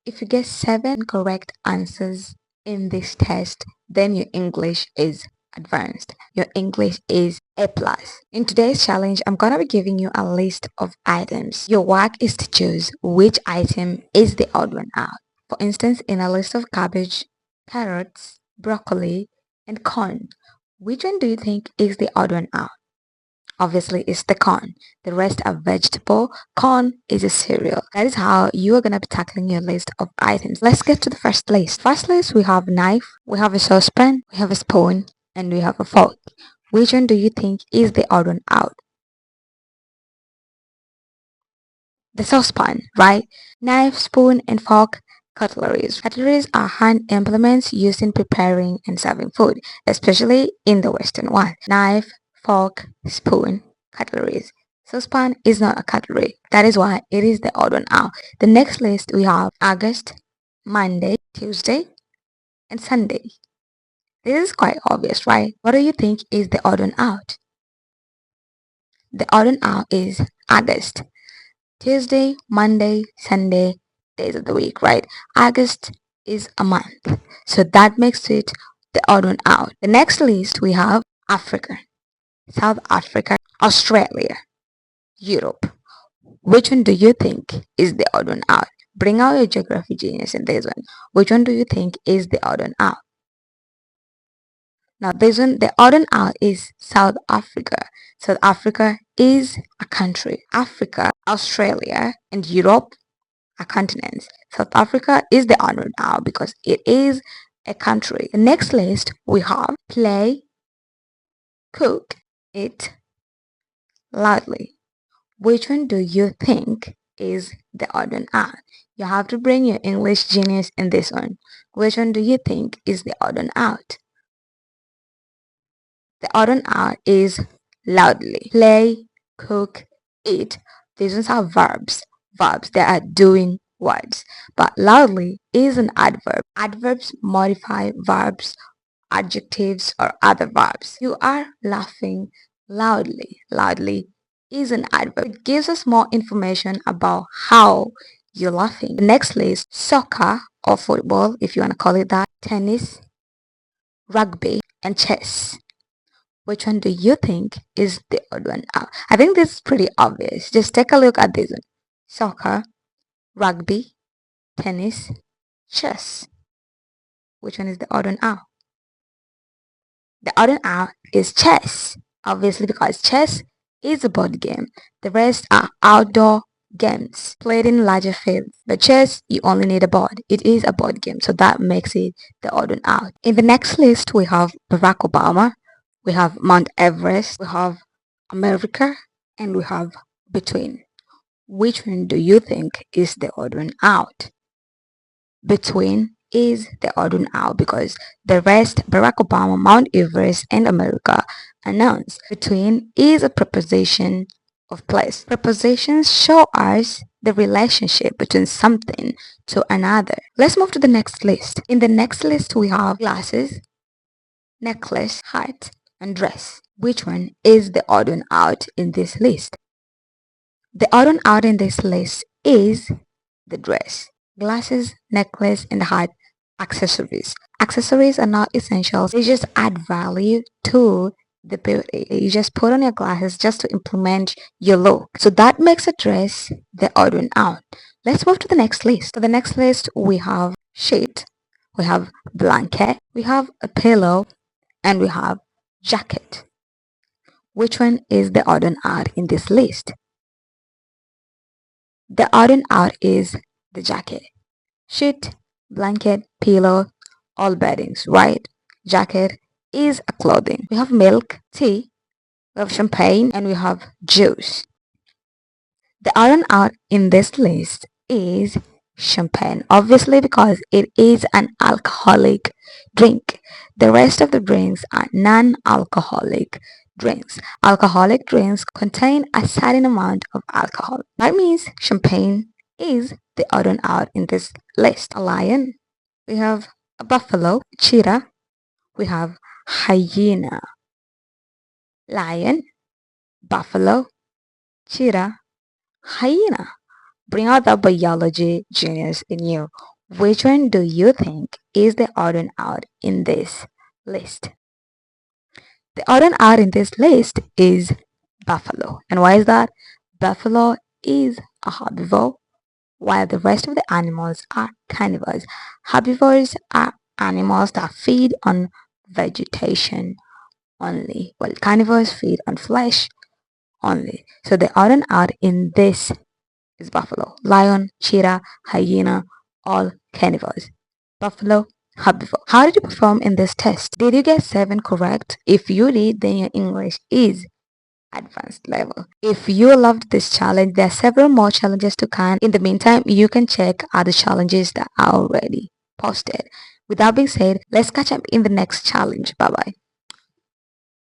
If you get 7 correct answers in this test, then your English is advanced. Your English is A+. In today's challenge, I'm going to be giving you a list of items. Your work is to choose which item is the odd one out. For instance, in a list of cabbage, carrots, broccoli, and corn, which one do you think is the odd one out? Obviously, it's the corn. The rest are vegetable. Corn is a cereal. That is how you are going to be tackling your list of items. Let's get to the first list. First list, we have knife, we have a saucepan, we have a spoon, and we have a fork. Which one do you think is the odd one out? The saucepan, right? Knife, spoon, and fork, cutleries. Cutleries are hand implements used in preparing and serving food, especially in the Western one. Knife, fork, spoon, cutleries. Saucepan is not a cutlery. That is why it is the odd one out. The next list we have August, Monday, Tuesday, and Sunday. This is quite obvious, right? What do you think is the odd one out? The odd one out is August. Tuesday, Monday, Sunday, days of the week, right? August is a month. So that makes it the odd one out. The next list we have Africa, South Africa, Australia, Europe. Which one do you think is the odd one out? Bring out your geography genius in this one. Which one do you think is the odd one out? Now this one, the odd one out is South Africa. South Africa is a country. Africa, Australia, and Europe are continents. South Africa is the odd one out because it is a country. The next list we have play, cook, eat, loudly. Which one do you think is the odd one out? You have to bring your English genius in this one. Which one do you think is the odd one out? The odd one out is loudly. Play, cook, eat. These ones are verbs. Verbs that are doing words. But loudly is an adverb. Adverbs modify verbs, adjectives, or other verbs. You are laughing loudly. Loudly is an adverb. It gives us more information about how you're laughing. The next list, soccer or football, if you want to call it that, tennis, rugby, and chess. Which one do you think is the odd one out? I think this is pretty obvious. Just take a look at this one. Soccer, rugby, tennis, chess. Which one is the odd one out? The odd one out is chess. Obviously because chess is a board game. The rest are outdoor games played in larger fields. But chess, you only need a board. It is a board game. So that makes it the odd one out. In the next list, we have Barack Obama. We have Mount Everest, we have America, and we have between. Which one do you think is the odd one out? Between is the odd one out because the rest, Barack Obama, Mount Everest, and America, are nouns. Between is a preposition of place. Prepositions show us the relationship between something to another. Let's move to the next list. In the next list, we have glasses, necklace, hat, and dress. Which one is the odd one out in this list? The odd one out in this list is the dress. Glasses, necklace, and hat, accessories. Accessories are not essentials. They just add value to the beauty. You just put on your glasses just to implement your look. So that makes a dress the odd one out. Let's move to the next list. So the next list we have sheet, we have blanket, we have a pillow, and we have jacket. Which one is the odd one out in this list? The odd one out is the jacket. Sheet, blanket, pillow, all beddings, right? Jacket is a clothing. We have milk, tea, we have champagne, and we have juice. The odd one out in this list is champagne, obviously because it is an alcoholic drink. The rest of the drinks are non-alcoholic drinks. Alcoholic drinks contain a certain amount of alcohol. That means champagne is the odd one out in this list. A lion, we have a buffalo, cheetah, we have hyena. Lion, buffalo, cheetah, hyena. Bring out the biology genius in you. Which one do you think is the odd one out in this list? The odd one out in this list is buffalo. And why is that? Buffalo is a herbivore while the rest of the animals are carnivores. Herbivores are animals that feed on vegetation only, while carnivores feed on flesh only. So the odd and odd in this is buffalo, lion, cheetah, hyena, all carnivores. Buffalo, herbivore. How did you perform in this test? Did you get 7 correct? If you did, then your English is advanced level. If you loved this challenge, there are several more challenges to come. In the meantime, you can check other challenges that are already posted. With that being said, let's catch up in the next challenge. Bye bye.